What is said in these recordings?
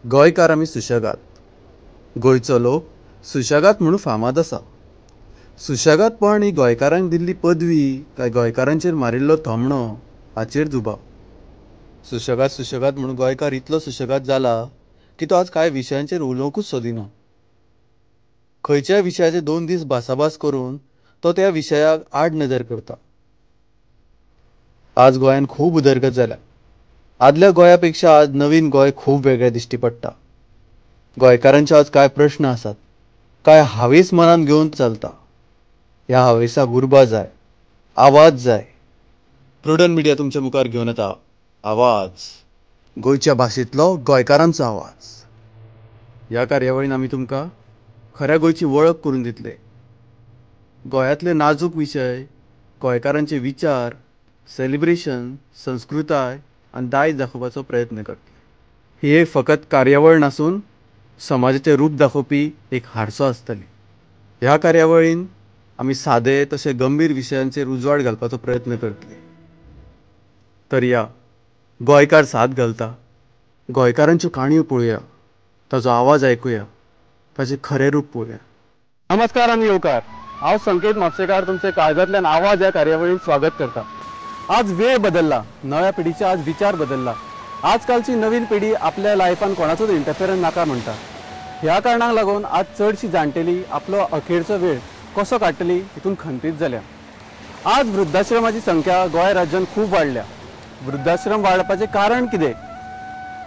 गोंयकार आमी सुशेगाद. गोंयचो लोक सुशेगाद म्हणून फामाद आसा. सुशेगादपण ही गोंयकारांक दिल्ली पदवी काय गोंयकारांचेर मारिल्लो थोमणो हाचेर दुबाव. सुशेगाद सुशेगाद म्हणून गोंयकार इतलो सुशेगाद जाला की तो आज कांय विशयांचेर उलोवंकूच सोदिना. खंयच्याय विशयाचेर 2 दीस भासाभास करून तो त्या विशयाक आड नदर करता. आज गोंयांत खूब उदरगत जाल्या. आदल्या गोंया पेक्षा आज नवीन गोंय खूब वेगळें दिश्टी पडटा. गोंयकारांचे आज कांय प्रश्न आसात, कांय हावेस मनान घेवन चलता. ह्या हावेसाक उर्बा जाय, आवाज जाय. प्रुडंट मिडिया तुमच्या मुखार घेवन येता आवाज, गोंयच्या भाशेंतलो गोंयकारांचो आवाज. ह्या कार्यावळीन आमी तुमकां खऱ्या गोंयची वळख करून दितले. गोंयांतले नाजूक विशय, गोंयकारांचे विचार, सेलिब्रेशन, संस्कृताय आनी दायज दाखोवपाचो प्रयत्न करतले. ही एक फकत कार्यावळ नासून समाजाचें रूप दाखोवपी एक हारसो आसतली. ह्या कार्यावळीन आमी सादे तशे गंभीर विशयांचेर उजवाड घालपाचो प्रयत्न करतले. तर या गोंयकार साद घालता. गोंयकारांच्यो काणयो पळोवया, ताचो आवाज आयकुया, ताचें खरें रूप पळोवया. नमस्कार आनी येवकार. हांव संकेत म्हापशेकार तुमचे काळजांतल्यान आवाज ह्या कार्यावळीन स्वागत करता. आज वेळ बदलला, नव्या पिढीचे आज विचार बदलला. आजकालची नवीन पिढी आपल्या लायफान कोणाचोच इंटरफिरन्स नाका म्हणटा. ह्या कारणाक लागून आज चडशी जाणटेली आपलो अखेरचो वेळ कसो काडटली हितून खंतीत जाल्या. आज वृद्धाश्रमाची संख्या गोंय राज्यांत खूब वाडल्या. वृद्धाश्रम वाडपाचें कारण कितें?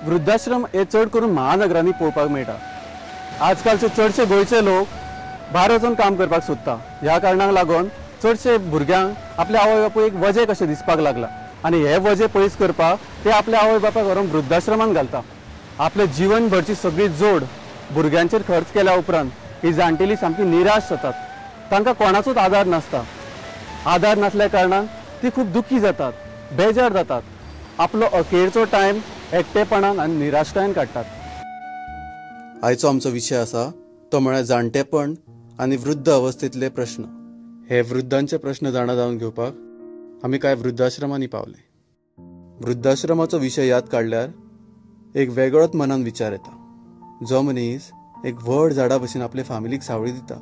वृद्धाश्रम हे चड करून महानगरांनी पळोवपाक मेळटा. आजकालचे चडशे गोंयचे लोक भायर वचून काम करपाक सोदता. ह्या कारणाक लागून चडशे भुरग्यांक आपले आवय बापूय एक वजें कशें दिसपाक लागला आनी हे वजें पयस करपाक ते आपल्या आवय बापायक व्हरून वृद्धाश्रमांत घालता. आपले जीवनभरची सगळी जोड भुरग्यांचेर खर्च केल्या उपरांत ही जाणटेली सामकी निराश जातात. तांकां कोणाचोच आदार नासता. आदार नासल्या कारणान ती खूब दुखी जातात, बेजार जातात. आपलो अखेरचो टायम एकटेपणान आनी निराशकायेन काडटात. आयचो आमचो विशय आसा तो म्हळ्यार जाणटेपण आनी वृद्ध अवस्थेंतले प्रश्न. हे वृद्धांचे प्रश्न जाणा जावन घेवपाक आमी कांय वृद्धाश्रमांनी पावले. वृद्धाश्रमाचो विशय याद काडल्यार एक वेगळोच मनान विचार येता. जो मनीस एक व्हड झाडा भशेन आपले फामिलीक सावळी दिता,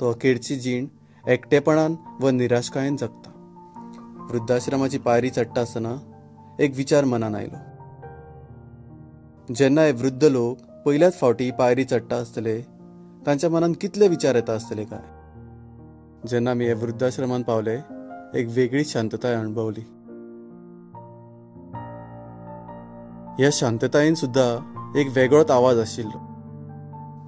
तो अखेरची जीण एकटेपणान व निराशकायेन जगता. वृद्धाश्रमाची पायरी चडटा आसतना एक विचार मनान आयलो. जेन्ना हे वृद्ध लोक पयल्याच फावटी पायरी चडटा आसतले, तांच्या मनान कितले विचार येता आसतले काय. जेन्ना आमी हे वृद्धाश्रमांत पावले, एक वेगळीच शांतताय अणभवली. ह्या शांततायेन सुद्धा एक वेगळोच आवाज आशिल्लो.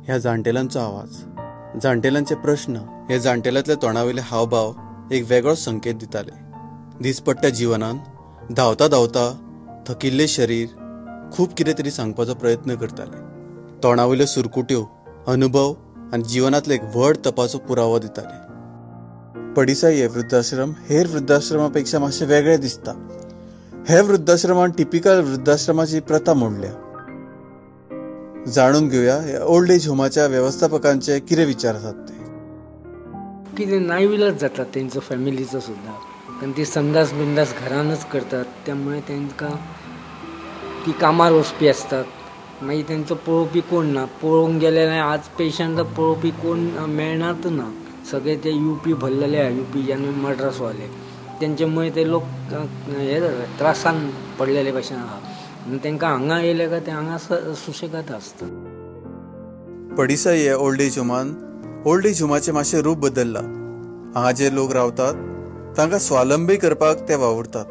ह्या जाणटेल्यांचो आवाज, जाणटेल्यांचे प्रश्न, हे जाणटेल्यांतल्या तोंडावयले हावभाव एक वेगळोच संकेत दिताले. दिसपट्ट्या जिवनान धांवता धांवता थकिल्ले शरीर खूब कितें तरी सांगपाचो प्रयत्न करताले. तोंडावयल्यो सुरकुट्यो अनुभव आनी जिवनांतलो एक व्हड तपाचो पुरावो दिताले. पडिसाई हे वृद्धाश्रम हेर वृद्धाश्रमा पेक्षा मातशें वेगळें दिसता. हे वृद्धाश्रमान टिपिकल वृद्धाश्रमाची प्रथा मोडल्या. जाणून घेवया हे ओल्ड एज होमाच्या वेवस्थापकांचे कितें विचार आसात ते. कितें नाविलाज जाता तेंचो फॅमिलीचो सुद्दां, कारण ती संडास बिंदास घरानच करतात. त्यामुळे तांकां ती कामार वचपी असतात. मागीर तेंचो पळोवपी कोण ना. पळोवंक गेले आज पेशंट पळोवपी कोण मेळनात ना. सगळे ते UP भरलेले UP आनी मड्रासवाले, तेंच्यामुळे ते लोक हे त्रासान पडलेले भशेन आहा. तांकां हांगा येयले काय ते हांगा सुशेगाद आसता. पडिसाई हे ओल्ड एज होमान ओल्ड एज होमाचें मातशें रूप बदलला. हांगा जे लोक रावतात तांकां स्वावलंबी करपाक ते वावुरतात.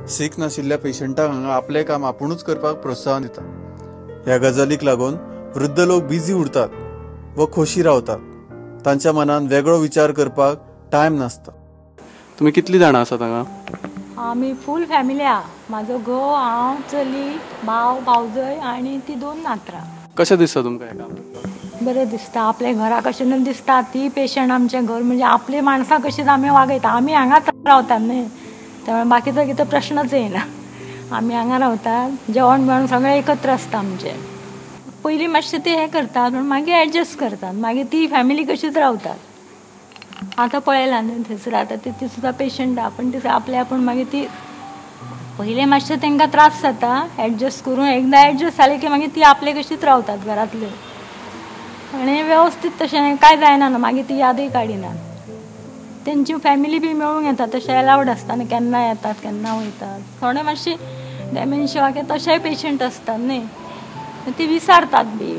सीख नाशिल्ल्या पेशंटाक हांगा आपलें काम आपुणूच करपाक प्रोत्साहन दितात. ह्या गजालीक लागून वृद्ध लोक बिजी उरतात व खोशी रावतात. तांच्या मनान वेगळो विचार करपाक टायम नासता. तुमी कितलीं जाणां आसात हांगा? आमी फूल फॅमिली आहा. म्हाजो घोव, हांव, चली, भाव, भावजय आनी ती 2 नातरां. कशें दिसता तुमकां हें काम? बरें दिसता. आपल्या घरा कशें दिसता. ती पेशंट आमचें घर म्हणजे आपली माणसां कशीच आमी वागयता. आमी हांगाच रावतात न्ही, त्यामुळे बाकीचो कितें प्रश्नच येयना. आमी हांगा रावतात. जेवण बिवण सगळें एकत्र आसता आमचें. पयलीं मातशें ते हें करतात पूण मागीर एडजस्ट करतात. मागीर ती फॅमिली कशीच रावतात. आतां पळयलां न्ही थंयसर आतां ती सुद्दां पेशंट आहा, पण ती आपल्या आपूण मागीर ती पहिले मातशे तांकां त्रास जाता एडजस्ट करून, एकदां एडजस्ट जाले की मागीर ती आपले कशीच रावतात घरांतले आनी वेवस्थीत तशें कांय जायना न्हू, मागीर ती यादय काडिनात. तेंची फॅमिली बी मेळूंक येता तशें अलावड आसता न्ही, केन्ना येतात केन्ना वयतात. थोडे मातशे डेमेन्शिया किंवा तशेय पेशंट असतात न्ही, ती विसारतात बी,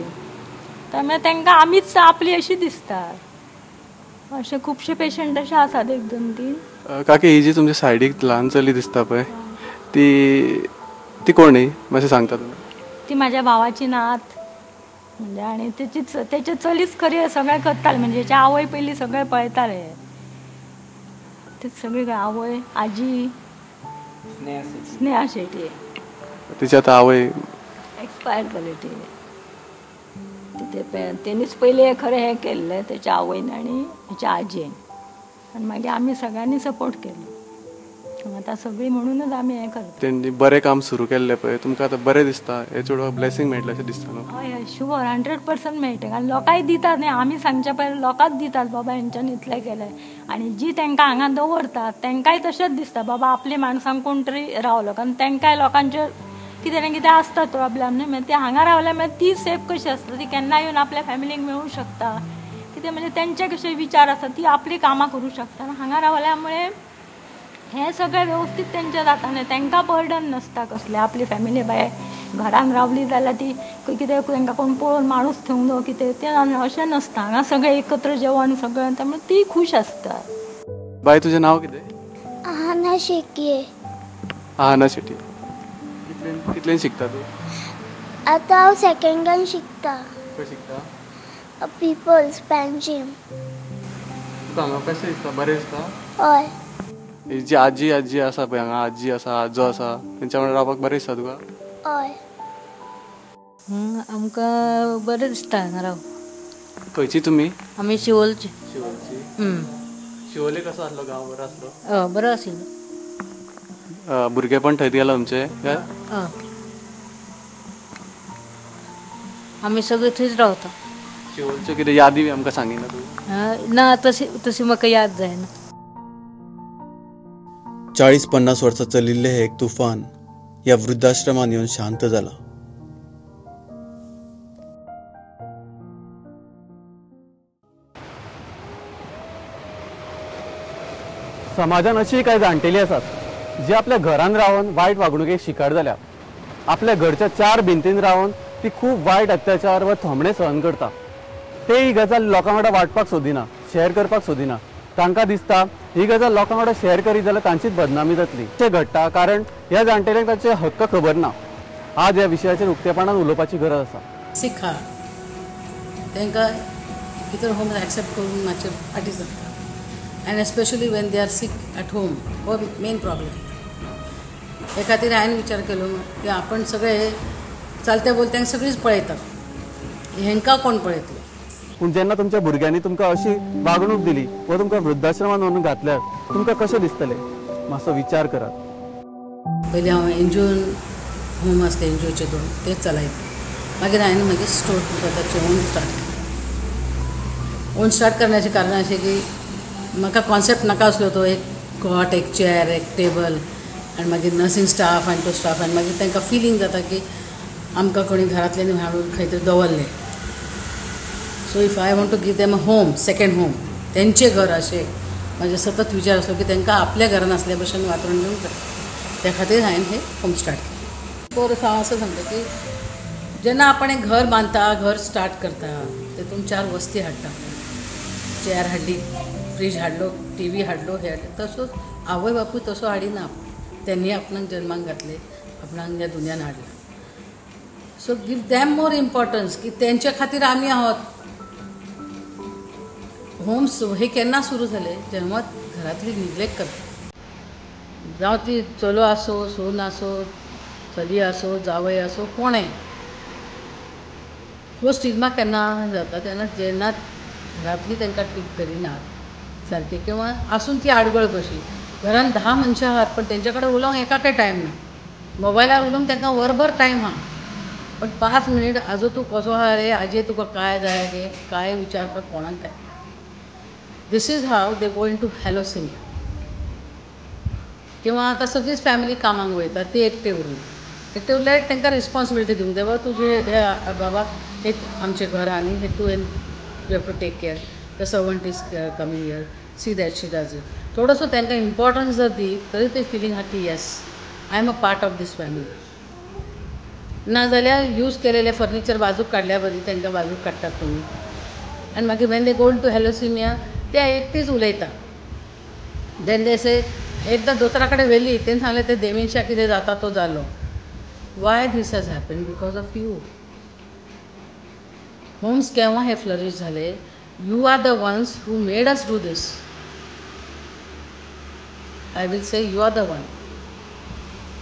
त्यामुळे तांकां आमीच आपली अशी दिसता. अशे खुबशे पेशंट अशे आसात, 1-2-3. काकी ही जी तुमच्या सायडीक ल्हान चली दिसता पळय ती कोण ही मातशें सांगता तुमी? ती म्हाज्या भावाची नात म्हणजे, आनी तेचे चलीच खरी सगळें करताले, म्हणजे तेचे आवय पयलीं सगळें पळयताले. ते सगळी आवय आजी स्नेहा शेट्टी, तिची आतां आवय एक्सपायर जाली. तेणीच पयलीं खरें हें केल्लें तेच्या आवयन आनी तेच्या आजयेन, आनी मागीर आमी सगळ्यांनी सपोर्ट केलो. आतां सगळीं म्हणूनच आमी हें करता. तेणी बरें काम सुरू केल्लें पळय, तुमकां आतां बरें दिसता, हे चेडवाक ब्लेसिंग मेळटलें अशें दिसता न्हू? हय हय, शुअर 100% मेळटा. आनी लोकांय दितात न्ही, आमी सांगच्या पयलीं लोकांच दितात बाबा हेंच्यानी इतलें केलें. आनी जी तांकां हांगा दवरतात तांकांय तशेंच दिसता बाबा आपली माणसांक कोण तरी रावलो, कारण तांकांय लोकांचेर कितें ना कितें आसता प्रॉब्लेम न्ही. मागीर ती हांगा रावल्या मागीर ती सेफ कशी आसता, ती केन्ना येवन आपल्या फॅमिलीक मेळूंक शकता. कितें म्हणजे तेंचे कशे विचार आसता, ती आपली कामां करूं शकता. हांगा रावल्या मुळे हें सगळें वेवस्थीत तेंचें जाता न्ही, तांकां बर्डन नासता कसलें. आपली फॅमिली भायर घरान रावली जाल्यार ती कितें तांकां कोण पळोवन माणूस थेवलो कितें तें अशें नसता. हांगा सगळें एकत्र जेवण सगळें, त्यामुळे ती खूश आसता. बाय तुजें नांव कितें? आहना शेटये. आहना शेट्टी. कितलें शिकता तूं? आतां हांव सेकंडान शिकता. खंय शिकता? पिपल्स पॅन्जीम. तुका हांगा कशें दिसता, बरें दिसता? हय. ही जी आजी आसा पळय हांगा, आजी आसा आजो आसा, तेंच्या वांगडा रावपाक बरें दिसता तुका? हय. आमकां बरें दिसता हांगा राव. खंयची तुमी? आमी शिवोलची. शिवोलची. शिवोले कसो आसलो गांव? बरो आसलो? बरो आशिल्लो. भुरगेपण थंयच गेलो तुमचें? आमी सगळीं थंयच रावता. शिवोलच्यो कितें यादी बी आमकां सांगिना तूं? ना तशी म्हाका याद जायना. 40-50 वर्सां चलिल्लें हें एक तुफान ह्या वृद्धाश्रमांत येवन शांत जाला. समाजान अशी कांय जाणटेली आसात जी आपल्या घरान रावन वायट वागणुकेक शिकार जाल्या. आपल्या घरच्या 4 भिंतीन रावन ती खूब वायट अत्याचार वा थोमणे सहन करता. ते ही गजाल लोकां वांगडा वाटपाक सोदिना, शेअर करपाक सोदिना. तांकां दिसता ही गजाल लोकां वांगडा शेअर करीत जाल्यार तांचीच बदनामी जातली. अशें घडटा कारण ह्या जाणटेल्यांक तांचे हक्क खबर ना. आज ह्या विशयाचेर उक्तेपणान उलोवपाची गरज आसा. सीख हा तांकां भितर होम एक्सेप्ट करून मातशें फाटीं जाता. End especially when they are sick at home, हो मेन प्रॉब्लेम. हे खातीर हांवें विचार केलो की आपण सगळे चलत्या बोलत्यांक सगळींच पळयतात, हेंकां कोण पळयतले. पूण जेन्ना तुमच्या भुरग्यांनी तुमकां अशी वागणूक दिली वा तुमकां वृद्धाश्रमांत व्हरून घातल्यार तुमकां कशें दिसतलें? मातसो विचार करात. पयलीं हांव एनजीओन होम आसले एनजीओचे 2 तेच चलयता. मागीर हांवें मागीर स्टोर स्वताचें ओन स्टार्ट केलें. ओन स्टार्ट करण्याचें कारण अशें की म्हाका कॉन्सेप्ट नाका आसलो तो एक कॉट, एक चेअर, एक टेबल आनी मागीर नर्सींग स्टाफ आनी तो स्टाफ आनी मागीर तांकां फिलींग जाता की आमकां कोणी घरांतल्यान हाडून खंय तरी दवरलें. So if I want to give them a home, second home, तेंचें घर अशें म्हाजे सतत विचार आसलो की तांकां आपल्या घरान आसल्या भशेन वातावरण दिवंक जाय. त्या खातीर हांवें हें होम स्टार्ट केलें. परत हांव असं सांगता की जेन्ना आपण एक घर बांदता, घर स्टार्ट करता, तेतून 4 वस्ती हाडटा. चेअर हाडली, फ्रीज हाडलो, TV हाडलो, हे हाडलें. तसोच आवय बापूय तसो हाडिना. त्यांनी आपणाक जन्माक घातले, आपणाक ह्या दुनियान हाडला. सो गिव दॅम मोर इम्पॉर्टन्स की तेंच्या खातीर आमी आहोत. होम्स हे केन्ना सुरू जाले जेन्ना घरातली निग्लेक्ट करता. जावं ती चलो आसो, सून आसो, चली आसो, जावय आसो, कोणें. हो स्टिग्मा केन्ना जाता तेन्ना जेन्ना घरातली तांकां ट्रीट करिनात सारकें, किंवा आसून ती आडगळ कशी. घरान 10 मनशां आहात पण तेंच्या कडेन उलोवंक एकाकय टायम ना. मोबायलार उलोवंक तांकां वरभर टायम आहा, पण 5 मिनीट आजो तूं कसो आहा रे, आजे तुका काय जाय रे, काय विचारपाक कोणाक time. This is how they go into hallucination. किंवा आतां सगळीच फॅमिली कामाक वयता ती एकटे उरल्यार तांकां रिस्पॉन्सिबिलिटी दिवंक जाय तुजे हे बाबा हे आमचें घर आनी हे तुवें you have to take care the servant is coming here see that she does it थोडोसो तांकां इम्पॉर्टन्स जर दी तरी ते फिलींग आहा की yes I am a part of this family नाजाल्यार यूज केलेले फर्निचर बाजूक काडल्या बरी तांकां बाजूक काडटात तुमी आनी मागीर वेन दे गो टू हॅलोसिमिया ते एकटीच उलयता देन दे से एकदां दोतोरा कडेन व्हेली तेणें सांगलें ते देमेन्शिया कितें जाता तो जालो why this has happen because of you homes केव्हा हे फ्लरिश झाले you are the ones who made us do this I will say you are the one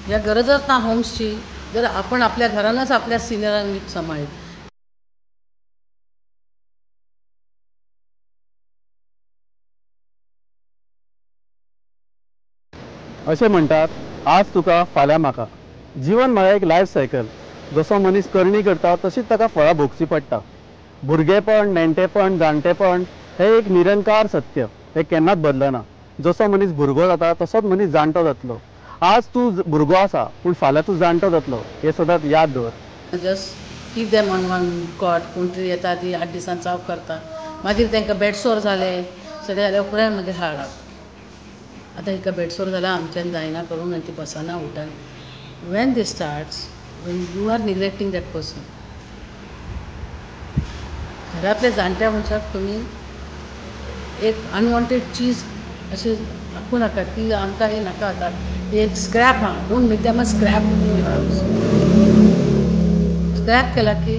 ह्या गरजच ना होम्सची जर आपण आपल्या घरानच आपल्या सिनियरांक नीट सांबाळीत अशें म्हणटात आज तुका फाल्यां म्हाका जीवन म्हळ्यार एक लायफ सायकल जसो मनीस करणी करता तशीच ताका फळां भोगची पडटा भुरगेपण नेणटेपण जाणटेपण हें एक निरंकार सत्य हें केन्नाच बदलना जसो मनीस भुरगो जाता तसोच मनीस जाणटो जातलो आज तूं भुरगो आसा पूण फाल्यां तूं जाणटो जातलो हें सदांच याद दवर just keep them on one cot कोण तरी येता ती 8 दिसांनी चाव करता मागीर तांकां बेडसोर जाले सगळे जाल्यार उपरांत मागीर हाडात आतां हिका बेडसोर जाला आमच्यान जायना करूंक आनी ती बसना उठान when this starts when you are neglecting that person घरांतल्या जाणट्या मनशाक तुमी एक अनवॉन्टेड चीज अशें दाखवू नाका की आमकां हें नाका आतां एक स्क्रॅप आहा don't make them a scrap scrap केला की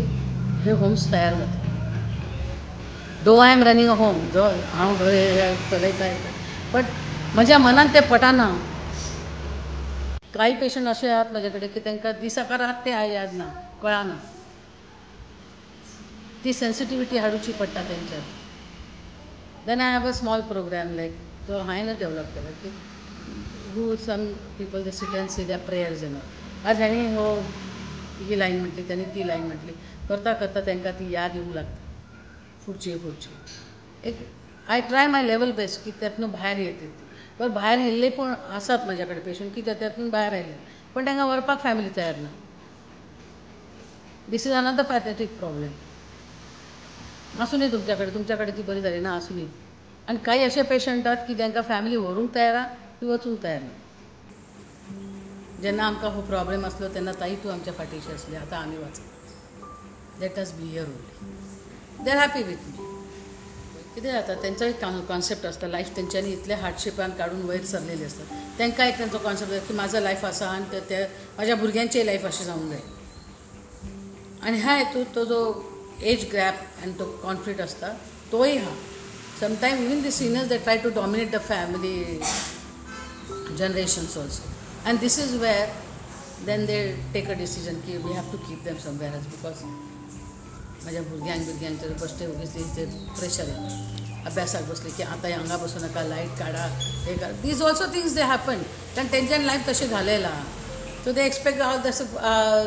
हे होम्स तयार जाता दो I am running a home जो हांव चलयता बट म्हज्या मनान तें पटना कांय पेशंट अशे आहात म्हजे कडेन की तांकां दिसाका रात तें याद ना कळना ती सेन्सिटिविटी हाडूची पडटा तेंच्यात then I have a small programme like जो हांवें डेवलप केला की who some people they sit and say their prayers आज हांणी हो ही लायन म्हटली त्यांनी ती लायन म्हटली करता करता तांकां ती याद येवंक लागता फुडची एक I try my level best की त्यातून भायर येते पण भायर हेल्ले पण आसात माझ्या कडेन पेशंट की त्यातून भायर आयले पण तांकां व्हरपाक फॅमिली तयार ना दीस इज अनदर पॅथेटीक प्रॉब्लेम आसूं न्ही तुमच्या कडेन ती बरी जाली ना आसूं न्ही आनी काही असे पेशंट आहात की तांकां फॅमिली व्हरूंक तयार आहा ती वचूंक तयार ना जेन्ना आमकां हो प्रॉब्लेम आसलो तेन्ना ताई तूं आमच्या फाटीची आसली आतां आमी वचप let us be here only they are happy with मी कितें जाता तेंचो एक कॉन्सेप्ट आसता लायफ तेंच्यांनी इतले हार्डशिपान काडून वयर सरलेले आसता तांकां एक तेंचो कॉन्सेप्ट आसता की म्हाजो लायफ आसा आनी ते म्हाज्या भुरग्यांचेय लायफ अशें जावंक जाय आनी ह्या हेतून तो जो एज गॅप आनी तो कॉन्फ्लिक्ट आसता तोय आहा sometime even the seniors they try to dominate the family generations also and this is where then they take a decision की we have to keep them somewhere else because माझ्या भुरग्यांचेर बसते उगीच प्रेशर येता अभ्यासाक बसले की आतां हांगा बसूं नाका लायट काडा हे काडा these also things they happen कारण तेंच्यान लायफ तशें घालयला सो दे एक्सपेक्ट हांव तसं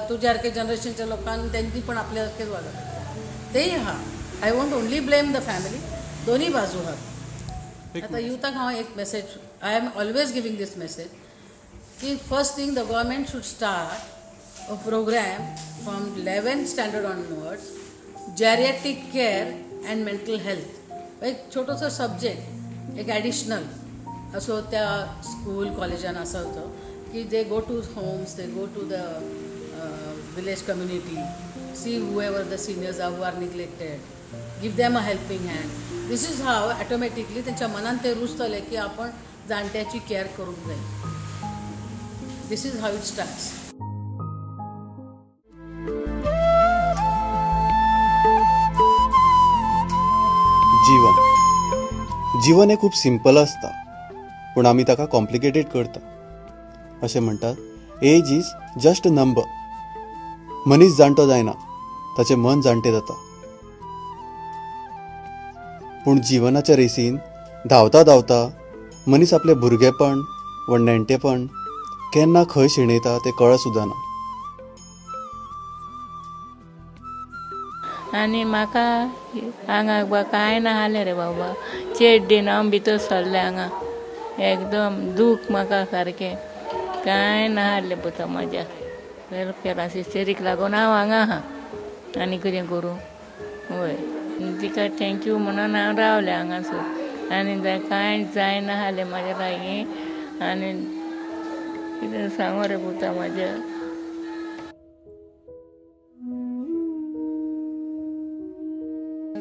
तुज्या सारके जनरेशनच्या लोकांनी तेंची पण आपल्या सारकेच वागप तेय आहा I want only blame the family दोन्ही बाजू आहात आतां युथाक हांव एक message I am always giving this message कि first thing the government should start a program from 11th standard onwards geriatric care and mental health एक छोटोसो सब्जेक्ट एक ॲडिशनल असो त्या स्कूल कॉलेजान आसा तो की they go to homes they go to the village community see whoever the seniors are who are neglected give them a helping hand this is how automatically त्यांच्या मनान ते रुजतले की आपण जाणट्याची केअर करूंक जाय This is how it starts. जीवन हे खूप simple असता पण आम्ही ताका कॉम्प्लिकेटेड करता अशें म्हणटात age is just a number मनीस जाणटो जायना ताचें मन जाणटें जाता पूण जिवनाच्या रेसीन धांवता धांवता मनीस आपलें भुरगेपण वा नेणटेपण केन्ना खंय शेणयता तें कळत सुद्दां ना आनी म्हाका हांगा कांय ना जालें रे बाबा चेड दिन हांव भितर सरलें हांगा एकदम दूख म्हाका सारकें कांय ना हाडलें पुता म्हाज्या पॅरासिस्टेरीक लागून हांव हांगा आहा आनी कितें करूं हय तिका थँक्यू म्हणून हांव रावलें हांगासर आनी कांय जायना जालें म्हाज्या लागीं आनी कितें सांगू रे पुता म्हाज्या.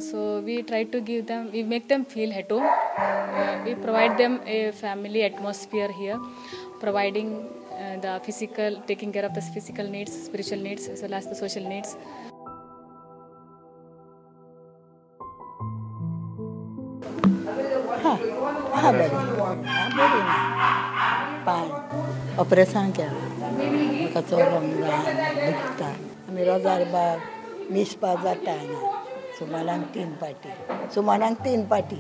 So we try to give them, we make them feel at home. We provide them a family atmosphere here, providing the physical, taking care of the physical needs, spiritual needs, as well as the social needs. Operation केलां म्हाका चलोंक जाय दुखता आमी रोजार बाग मिसपा जाता हांगा सुमाराक 3 पाटी.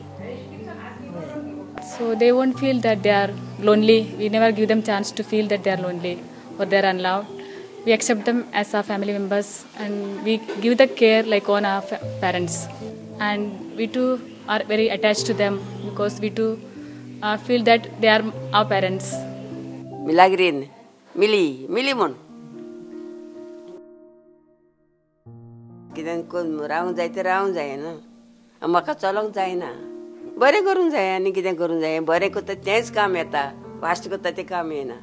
So they won't feel that they are lonely. We never give them chance to feel that they are lonely or they are unloved. We accept them as our family members and we give the care like on our parents. And we too are very attached to them because we too feel that they are our parents. Milagrin, Mili म्हण कितें करून रावंक जाय तें रावंक जाय ना म्हाका चलोंक जायना बरें करूंक जाय आनी कितें करूंक जाय बरें करता तेंच काम येता वास्ट करता तें काम येना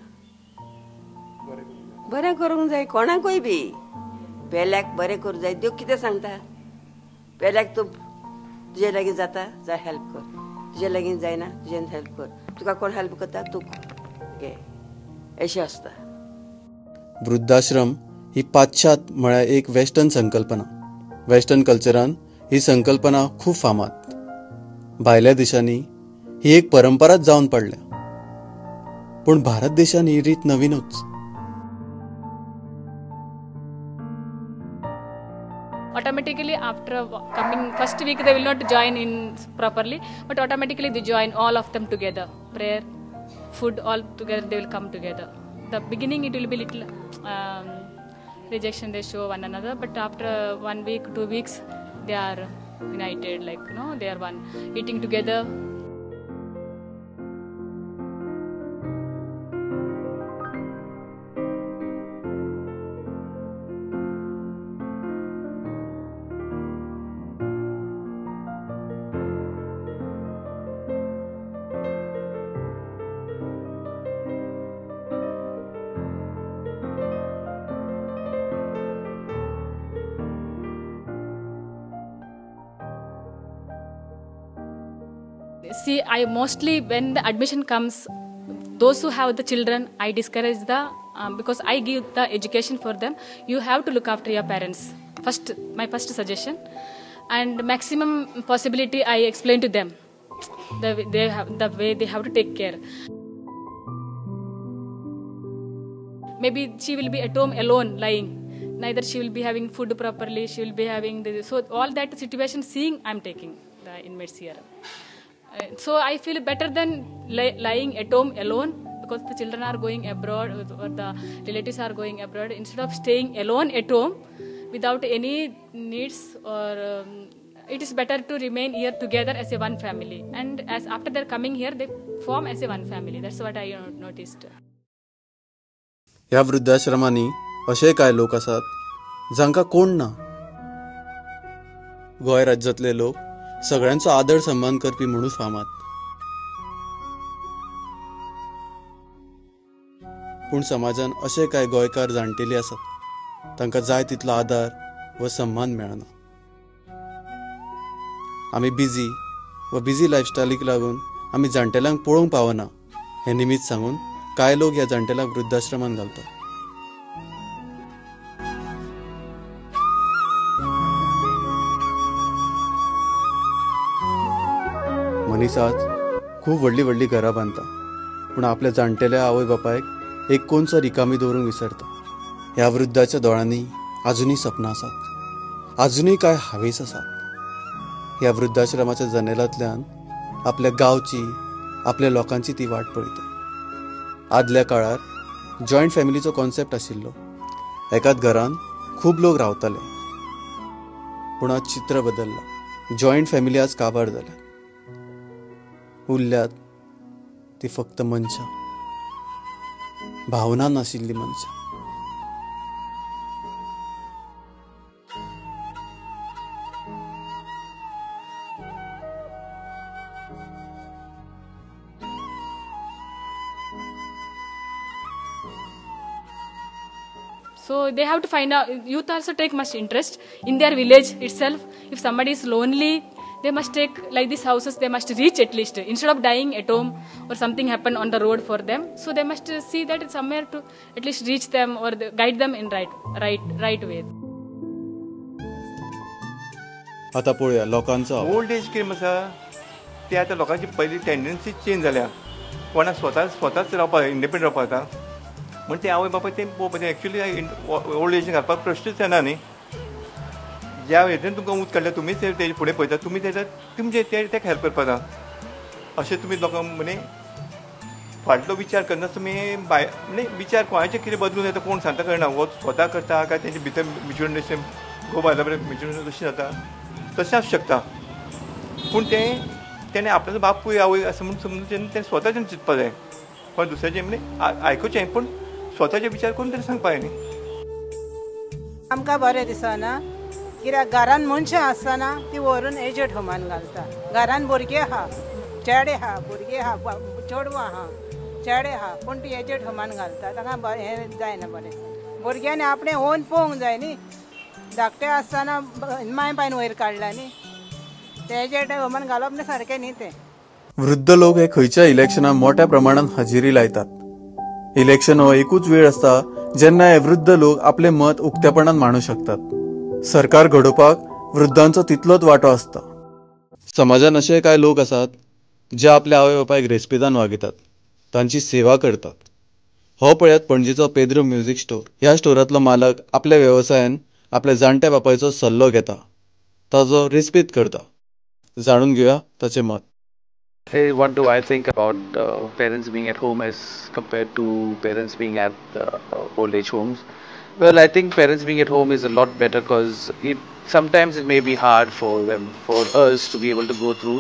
बरें करूंक जाय कोणाकूय बी पेल्याक बरें करूंक जाय देव कितें सांगता पेल्याक तूं तुजे लागीं जाता जाय हेल्प कर तुजे लागीं जायना तुजें हेल्प कर तुका कोण हेल्प करता तूं घे अशें आसता. वृद्धाश्रम ही पाश्चात्य म्हळ्यार एक वेस्टर्न संकल्पना. वेस्टर्न कल्चरान ही संकल्पना खूब फामाद. भायल्या देशांनी ही एक परंपराच जावन पडल्या पूण भारत देशान ही रीत नवीनूच. Automatically after coming first week they will not join in properly but automatically they join all of them together. Prayer, food, all together they will come together. The beginning it will be little rejection they show one another but after 1 week 2 weeks they are united like they are one eating together. See, I mostly when the admission comes, those who have the children, I discourage because I give the education for them. You have to look after your parents. My first suggestion, and maximum possibility I explain to them the way they have to take care. Maybe she will be at home alone, lying. Neither she will be having food properly. She will be having so all that situation. Seeing, I'm taking the inmates here. So I feel better than lying at home alone because the children are going abroad or the relatives are going abroad. Instead of staying alone at home without any needs or it is better to remain here together as a one family. And as after they're coming here, they form as a one family. That's what I noticed. ह्या वृद्धाश्रमांनी अशे कांय लोक आसात जांकां कोण ना. गोंय राज्यांतले लोक सगळ्यांचो आदर सन्मान करपी म्हणून फामाद. पूण समाजान अशे कांय गोंयकार जाणटेली आसात तांकां जाय तितलो आदार व सन्मान मेळना. आमी बिजी लायफस्टायलीक लागून आमी जाणटेल्यांक पळोवंक पावना हें निमित्त सांगून कांय लोक ह्या जाणटेल्यांक वृद्धाश्रमान घालतात. मनीस आज खूब व्हडली घरां बांदता पूण आपल्या जाणटेल्या आवय बापायक एक कोनसो रिकामी दवरूंक विसरता. ह्या वृद्धाच्या दोळ्यांनी अजुनूय सपनां आसात, अजुनूय कांय हावेस आसात. ह्या वृद्धाश्रमाच्या जनेलांतल्यान आपल्या गांवची आपल्या लोकांची ती वाट पळयता. आदल्या काळार जॉयंट फॅमिलीचो कॉन्सेप्ट आशिल्लो. एकाच घरान खूब लोक रावताले पूण आज चित्र बदलला. जॉयंट फॅमिली आज काबार जाल्या. उरल्यात ती फक्त मनशा, भावना नाशिल्ली मनशा. So they have to find out, youth also take much interest in their village itself. If somebody is lonely, they must take, like these houses, they must reach at least, instead of dying at home or something happen on the road for them. So they must see that it's somewhere to at least reach them or guide them in right way. आता पळोवया लोकांचो old age कितें आसा ते आतां लोकांची पयली tendency change जाल्या. कोणाक स्वताच रावपाक इंडिपेंडंट रावपाक जाता म्हण ते आवय बापाय तें पळोवपाचें. एक्चुली ओल्ड एज घालपाक प्रश्नच येना न्ही. ज्या हेतून तुमकां उंच काडल्या तुमीच तेजे फुडें पळयता, तुमी तुमचे तेका हेल्प करपाक जाय. अशें तुमी लोकांक म्हणजे फाटलो विचार करना. तुमी म्हणजे विचार कोणाचें कितें बदलून येता कोण सांगता कळना. हो स्वता करता काय तेंचे भितर मिचून अशें गो बायला बरें मिचून तशें जाता तशें आसूं शकता. पूण तेणें आपल्याचो बापूय आवय असं म्हणून समजून तेणें स्वताचें चिंतपाक जाय. कोण दुसऱ्याचें म्हणजे आयकुचें पूण स्वताचे विचार करून तरी सांगपाक जाय न्ही. आमकां बरें दिसना कित्याक घरान मनशां आसतना ती व्हरून एजड होमान घालता. घरान भुरगे आहा, चेडे आहा, भुरगे आहा, चेडवां आहा, चेडे आहा, पूण ती एजड होमान घालता. तांकां हें जायना बरें. भुरग्यांनी आपणें होवन पळोवंक जाय न्ही. धाकटे आसतना माय बायन वयर काडला न्ही. ते एजड होमान घालप न्ही सारकें न्ही तें. वृद्ध लोक हे खंयच्या इलेक्शनात मोठ्या प्रमाणात हजेरी लायतात. इलेक्शन हो एकूच वेळ असता जेन्ना हे वृद्ध लोक आपले मत उक्तेपणान मांडू शकतात. सरकार घडोवपाक वृद्धांचो तितलोच वांटो आसता. समाजान असे कांय लोक आसात जे आपल्या आवय बापायक रेस्पेदान वागयतात, तांची सेवा करतात. हो पळयात पणजेचो पेद्रो म्युझिक स्टोर. ह्या स्टोरांतलो मालक आपल्या व्यवसायान आपल्या जाणट्या बापायचो सल्लो घेता, ताचो रेस्पेद करता. जाणून घेवया ताचें मत. Hey, what do I think about parents being at home as compared to parents being at old age homes? Well, I think parents being at home is a lot better because sometimes it may be hard for us to be able to go through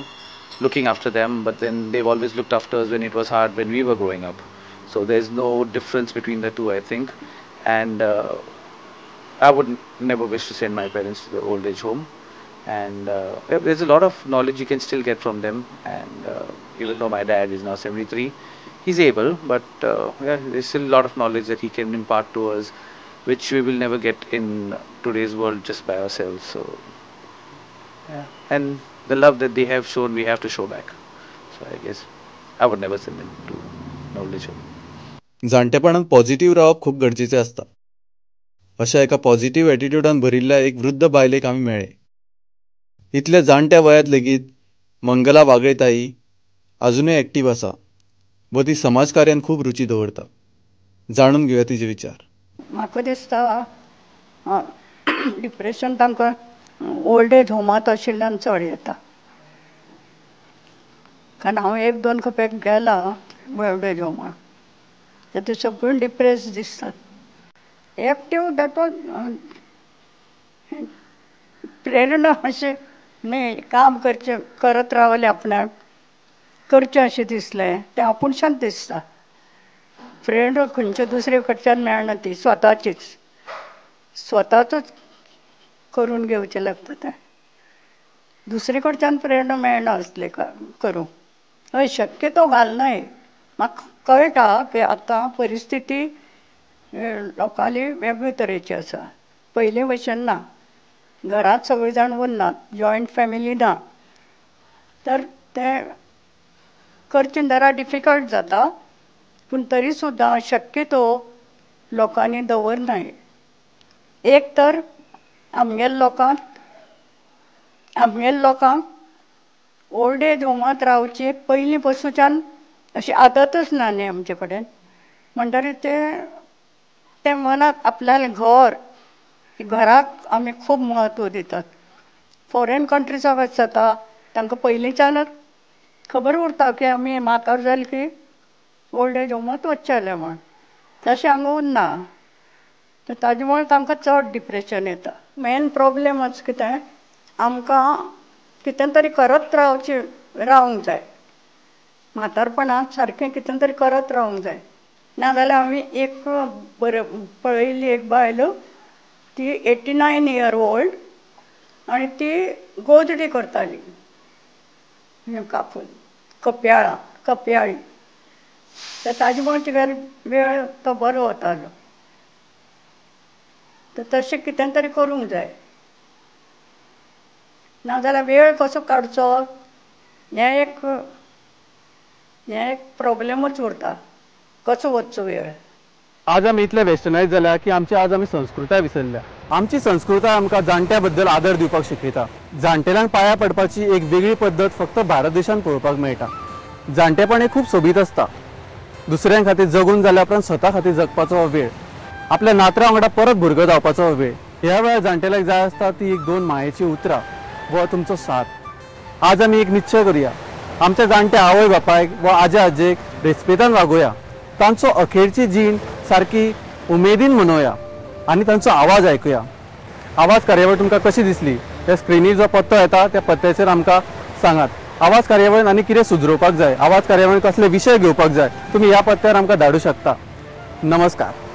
looking after them, but then they've always looked after us when it was hard when we were growing up. So there's no difference between the two, I think. And I would never wish to send my parents to the old age home. And there's a lot of knowledge you can still get from them. And even though my dad is now 73, he's able, but yeah, there's still a lot of knowledge that he can impart to us, which we will never get in today's world just by ourselves. So yeah, and the love that they have shown, we have to show back. So I guess I would never send them to an old age home. जाणटेपणात positive रावप खूप गरजेचे असता. अशा एका positive एटिट्यूडान भरिल्ल्या एक वृद्ध बायलेक आमी मेळ्ळे. इतल्या जाणट्या वयात लेगीत मंगला वागळेताई अजूनय ॲक्टिव्ह आसा व ती समाजकार्यान खूप रुची दवरता. जाणून घेवया तिचे विचार. म्हाका दिसता डिप्रेशन तांकां ओल्ड एज होमांत आशिल्ल्यान चड येता. कारण हांव 1-2 खेपे गेलां ओल्ड एज होमाक. ते सगळीं डिप्रेस दिसतात. एक्टीव जातो प्रेरणा अशें न्ही काम करत रावलें आपणाक करचें अशें दिसलें तें आपुणशान दिसता. फ्रेंड खंयचे दुसरे कडच्यान मेळना, ती स्वताचोच करून घेवचें लागता. तें दुसरे कडच्यान प्रेरणा मेळना असले करूंक. हय शक्यतो घालनाय. म्हाका कळटा की आतां परिस्थिती लोकांली वेगळे तरेची आसा. पयले भशेन ना. घरांत सगळीं जाण उरनात, जॉयंट फॅमिली ना, तर तें करचें जरा डिफिकल्ट जाता. पूण तरी सुद्दां शक्यतो लोकांनी दवरनाय. एक तर आमगेल्या लोकांक ओल्ड एज होमांत रावची पयलीं पासूनच्यान अशी आदतच ना न्ही आमचे कडेन. म्हणटरी ते मनात आपल्यालें घराक आमी खूब म्हत्व दितात. फॉरेन कंट्रीजाक वच जाता तांकां पयलींच्यानच खबर उरता की आमी म्हातार जाली की ओल्ड एज होमांत वचचेलें म्हण. तशें हांगा उरना. ताजे मुळे तांकां चड डिप्रेशन येता. मेन प्रॉब्लेमच कितें आमकां कितें तरी करत रावंक जाय. म्हातारपणांत सारकें कितें तरी करत रावंक जाय नाजाल्यार आमी एक बरें पळयल्ली एक बायल ती 89 इयर ओल्ड आनी ती गोजडी करताली हें कापून कप्याळी तर ताजे मुळे तिगेर वेळ तो बरो वतालो तर तशें कितें तरी करूंक जाय नाजाल्यार वेळ कसो काडचो हें एक प्रॉब्लेमूच उरता कसो वचचो वेळ आज आमी इतले वेस्टर्नायज जाल्या की आमची आज आमी संस्कृताय विसरल्या आमची संस्कृताय आमकां जाणट्या बद्दल आदर दिवपाक शिकयता जाणटेल्यांक पांया पडपाची एक वेगळी पद्दत फक्त भारत देशांत पळोवपाक मेळटा जाणटेपण हे खूब सोबीत आसता दुसऱ्यां खातीर जगून जाल्या उपरांत स्वता खातीर जगपाचो हो वेळ आपल्या नातरा वांगडा परत भुरगो जावपाचो हो वेळ ह्या वेळार जाणटेल्यांक जाय आसता ती एक 2 मायेची उतरां वा तुमचो साथ आज आमी एक निश्चय करुया आमच्या जाणट्या आवय बापायक वा आजे आजेक रेस्पेदान वागोवया तांचो अखेरची जीण सारकी उमेदीन मनोवया आनी तांचो आवाज आयकुया आवाज कार्यावळ तुमकां कशी दिसली त्या स्क्रिनीर जो पत्तो येता त्या पत्त्याचेर आमकां सांगात आवाज कार्यावळीन आनी कितें सुदरोवपाक जाय आवाज कार्यावळीन कसले विशय घेवपाक जाय तुमी ह्या पत्त्यार आमकां धाडूं शकता नमस्कार